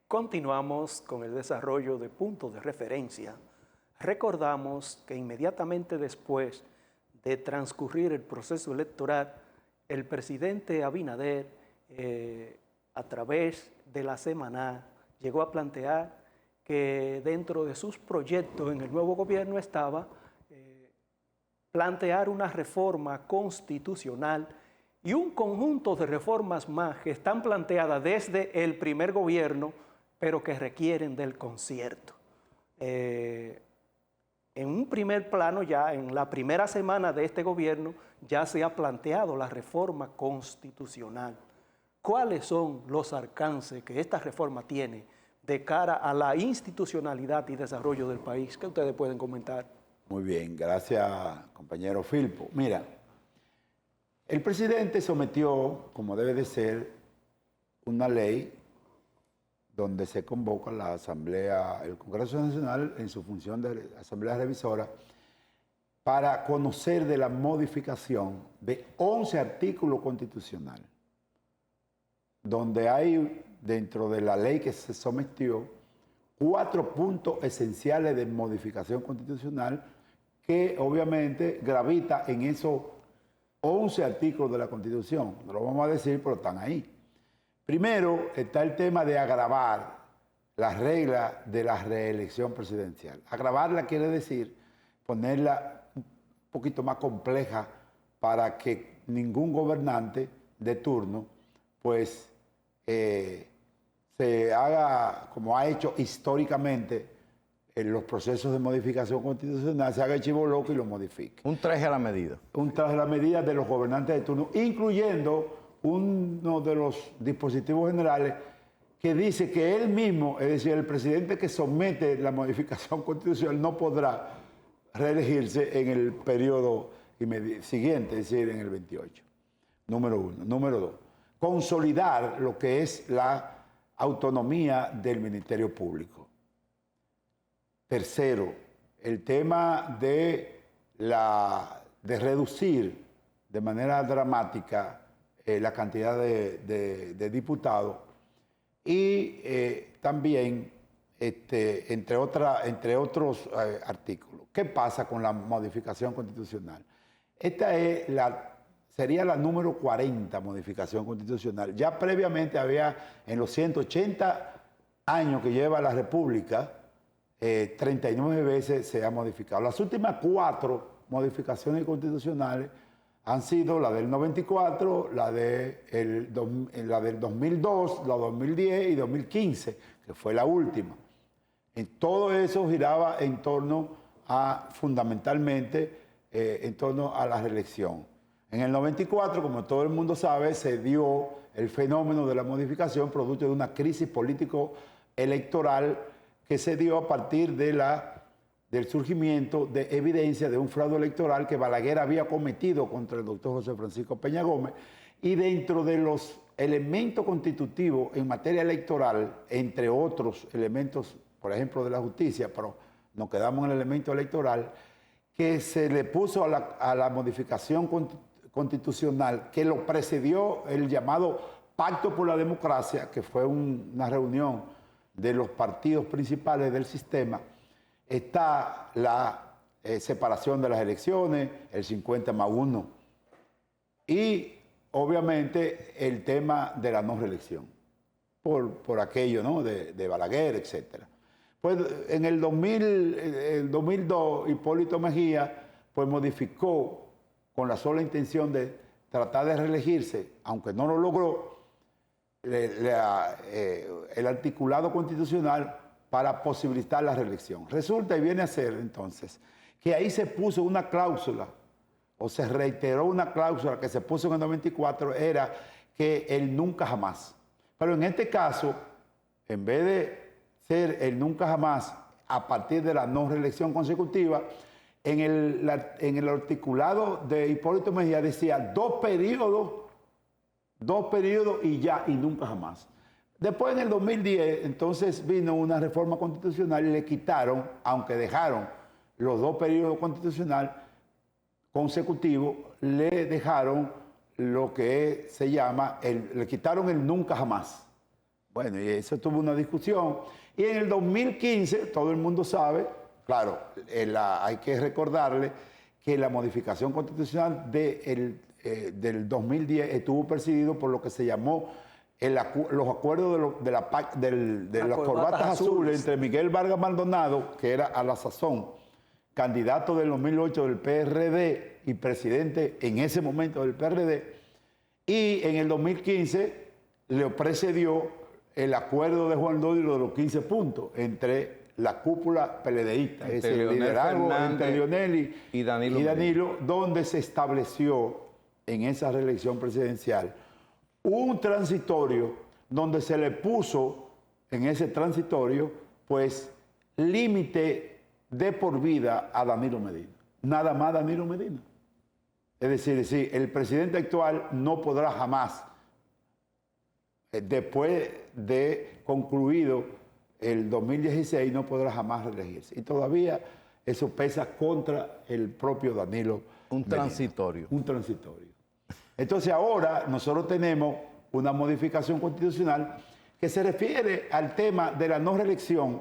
Continuamos con el desarrollo de puntos de referencia. Recordamos que inmediatamente después de transcurrir el proceso electoral, el presidente Abinader, a través de la semana, llegó a plantear que dentro de sus proyectos en el nuevo gobierno estaba plantear una reforma constitucional y un conjunto de reformas más que están planteadas desde el primer gobierno, pero que requieren del concierto. En un primer plano, ya en la primera semana de este gobierno, ya se ha planteado la reforma constitucional. ¿Cuáles son los alcances que esta reforma tiene de cara a la institucionalidad y desarrollo del país? ¿Qué ustedes pueden comentar? Muy bien, gracias, compañero Filpo. Mira, el presidente sometió, como debe de ser, una ley donde se convoca la Asamblea, el Congreso Nacional, en su función de Asamblea Revisora, para conocer de la modificación de 11 artículos constitucionales, donde hay, dentro de la ley que se sometió, 4 puntos esenciales de modificación constitucional que obviamente gravita en esos 11 artículos de la Constitución. No lo vamos a decir, pero están ahí. Primero está el tema de agravar las reglas de la reelección presidencial. Agravarla quiere decir ponerla un poquito más compleja para que ningún gobernante de turno pues se haga, como ha hecho históricamente en los procesos de modificación constitucional, se haga el chivo loco y lo modifique. Un traje a la medida. Un traje a la medida de los gobernantes de turno, incluyendo uno de los dispositivos generales que dice que él mismo, es decir, el presidente que somete la modificación constitucional no podrá reelegirse en el periodo siguiente, es decir, en el 28. Número uno. Número dos, consolidar lo que es la autonomía del Ministerio Público. Tercero, el tema de reducir de manera dramática la cantidad de diputados y también, entre otros artículos. ¿Qué pasa con la modificación constitucional? Esta sería la número 40 modificación constitucional. Ya previamente había, en los 180 años que lleva la República, 39 veces se ha modificado. Las últimas 4 modificaciones constitucionales han sido la del 94, la del 2002, la 2010 y 2015, que fue la última. En todo eso giraba en torno fundamentalmente, en torno a la reelección. En el 94, como todo el mundo sabe, se dio el fenómeno de la modificación producto de una crisis político-electoral que se dio a partir del surgimiento de evidencia de un fraude electoral que Balaguer había cometido contra el doctor José Francisco Peña Gómez, y dentro de los elementos constitutivos en materia electoral, entre otros elementos, por ejemplo, de la justicia, pero nos quedamos en el elemento electoral, que se le puso a la modificación constitucional que lo precedió el llamado Pacto por la Democracia, que fue una reunión de los partidos principales del sistema. Está la separación de las elecciones, el 50+1, y obviamente el tema de la no reelección, por aquello, ¿no?, de Balaguer, etc. Pues en el 2002, Hipólito Mejía pues modificó con la sola intención de tratar de reelegirse, aunque no lo logró, el articulado constitucional para posibilitar la reelección. Resulta y viene a ser entonces que ahí se puso una cláusula, o se reiteró una cláusula que se puso en el 94, era que el nunca jamás. Pero en este caso, en vez de ser el nunca jamás a partir de la no reelección consecutiva, en el articulado de Hipólito Mejía decía 2 periodos y ya, y nunca jamás. Después, en el 2010, entonces vino una reforma constitucional y le quitaron, aunque dejaron los 2 periodos constitucionales consecutivos, le dejaron lo que se llama, le quitaron el nunca jamás. Bueno, y eso tuvo una discusión. Y en el 2015, todo el mundo sabe, claro, hay que recordarle que la modificación constitucional del 2010 estuvo presidido por lo que se llamó los acuerdos de las corbatas azules entre Miguel Vargas Maldonado, que era a la sazón candidato del 2008 del PRD y presidente en ese momento del PRD, y en el 2015 le precedió el acuerdo de Juan Dodio de los 15 puntos entre la cúpula PLDista, es el liderazgo entre Leonel y Danilo, donde se estableció en esa reelección presidencial un transitorio donde se le puso en ese transitorio, pues, límite de por vida a Danilo Medina. Nada más Danilo Medina. Es decir, el presidente actual no podrá jamás, después de concluido el 2016, no podrá jamás reelegirse. Y todavía eso pesa contra el propio Danilo Medina. Transitorio. Un transitorio. Entonces ahora nosotros tenemos una modificación constitucional que se refiere al tema de la no reelección,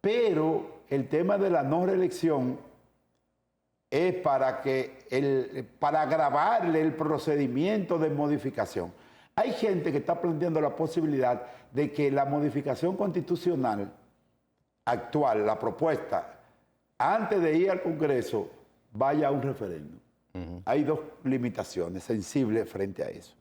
pero el tema de la no reelección es para agravarle el procedimiento de modificación. Hay gente que está planteando la posibilidad de que la modificación constitucional actual, la propuesta, antes de ir al Congreso, vaya a un referéndum. Hay dos limitaciones sensibles frente a eso,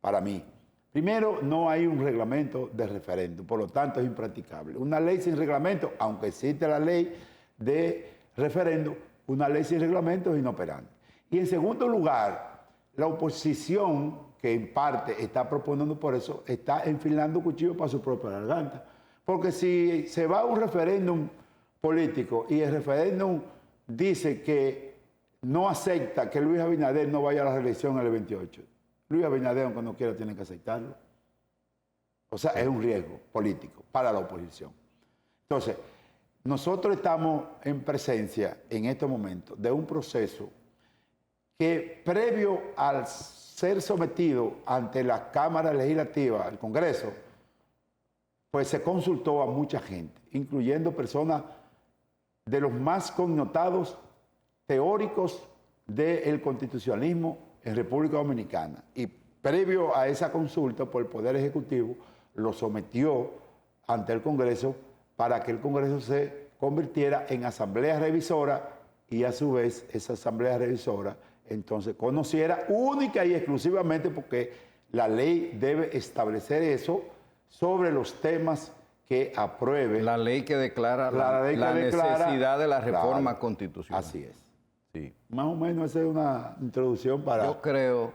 para mí. Primero, no hay un reglamento de referéndum, por lo tanto es impracticable. Una ley sin reglamento, aunque existe la ley de referéndum, una ley sin reglamento es inoperante. Y en segundo lugar, la oposición, que en parte está proponiendo por eso, está enfilando cuchillo para su propia garganta. Porque si se va a un referéndum político y el referéndum dice que no acepta que Luis Abinader no vaya a la reelección en el 28. Luis Abinader, aunque no quiera, tiene que aceptarlo. O sea, es un riesgo político para la oposición. Entonces, nosotros estamos en presencia, en estos momentos, de un proceso que previo al ser sometido ante la Cámara Legislativa, al Congreso, pues se consultó a mucha gente, incluyendo personas de los más connotados teóricos del constitucionalismo en República Dominicana. Y previo a esa consulta, por el Poder Ejecutivo, lo sometió ante el Congreso para que el Congreso se convirtiera en asamblea revisora y a su vez esa asamblea revisora entonces conociera única y exclusivamente, porque la ley debe establecer eso, sobre los temas que apruebe. La ley que declara la necesidad de la reforma constitucional. Así es. Sí. Más o menos esa es una introducción para... Yo creo